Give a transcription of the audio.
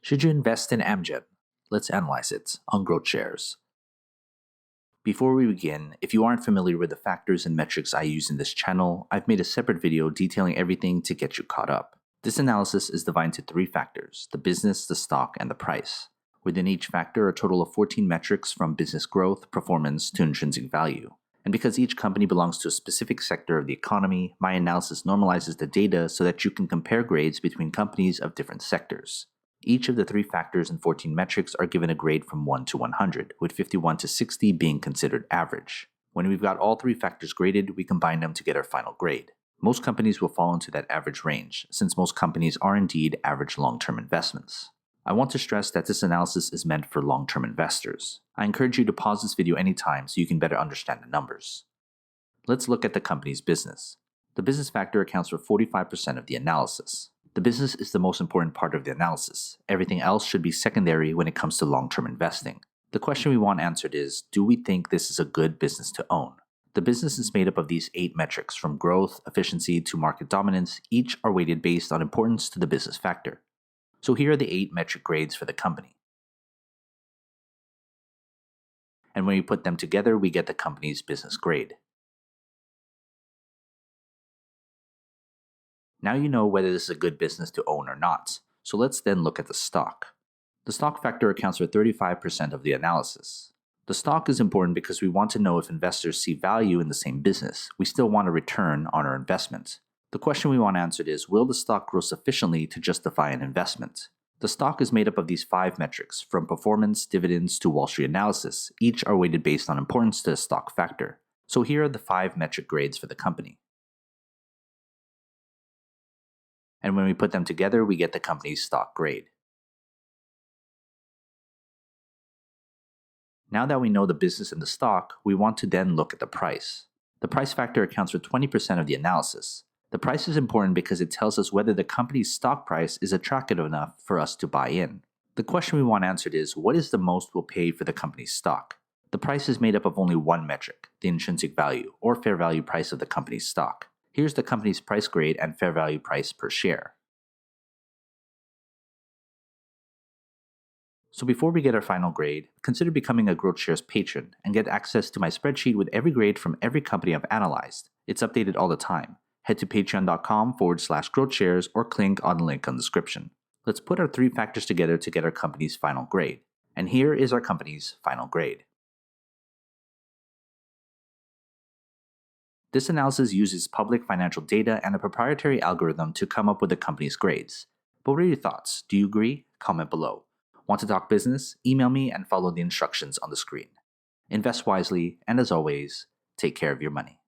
Should you invest in Amgen? Let's analyze it on GrowthShares. Before we begin, if you aren't familiar with the factors and metrics I use in this channel, I've made a separate video detailing everything to get you caught up. This analysis is divided into 3 factors: the business, the stock, and the price. Within each factor, a total of 14 metrics from business growth, performance, to intrinsic value. And because each company belongs to a specific sector of the economy, my analysis normalizes the data so that you can compare grades between companies of different sectors. Each of the 3 factors and 14 metrics are given a grade from 1 to 100, with 51 to 60 being considered average. When we've got all 3 factors graded, we combine them to get our final grade. Most companies will fall into that average range, since most companies are indeed average long-term investments. I want to stress that this analysis is meant for long-term investors. I encourage you to pause this video anytime so you can better understand the numbers. Let's look at the company's business. The business factor accounts for 45% of the analysis. The business is the most important part of the analysis. Everything else should be secondary when it comes to long-term investing. The question we want answered is, do we think this is a good business to own? The business is made up of these 8 metrics, from growth, efficiency, to market dominance. Each are weighted based on importance to the business factor. So here are the 8 metric grades for the company. And when we put them together, we get the company's business grade. Now you know whether this is a good business to own or not. So let's then look at the stock. The stock factor accounts for 35% of the analysis. The stock is important because we want to know if investors see value in the same business. We still want a return on our investment. The question we want answered is, will the stock grow sufficiently to justify an investment? The stock is made up of these 5 metrics, from performance, dividends, to Wall Street analysis. Each are weighted based on importance to the stock factor. So here are the 5 metric grades for the company. And when we put them together, we get the company's stock grade. Now that we know the business and the stock, we want to then look at the price. The price factor accounts for 20% of the analysis. The price is important because it tells us whether the company's stock price is attractive enough for us to buy in. The question we want answered is, what is the most we'll pay for the company's stock? The price is made up of only one metric, the intrinsic value, or fair value price of the company's stock. Here's the company's price grade and fair value price per share. So before we get our final grade, consider becoming a GrowthShares patron and get access to my spreadsheet with every grade from every company I've analyzed. It's updated all the time. Head to patreon.com/GrowthShares or click on the link in the description. Let's put our 3 factors together to get our company's final grade. And here is our company's final grade. This analysis uses public financial data and a proprietary algorithm to come up with the company's grades. But what are your thoughts? Do you agree? Comment below. Want to talk business? Email me and follow the instructions on the screen. Invest wisely, and as always, take care of your money.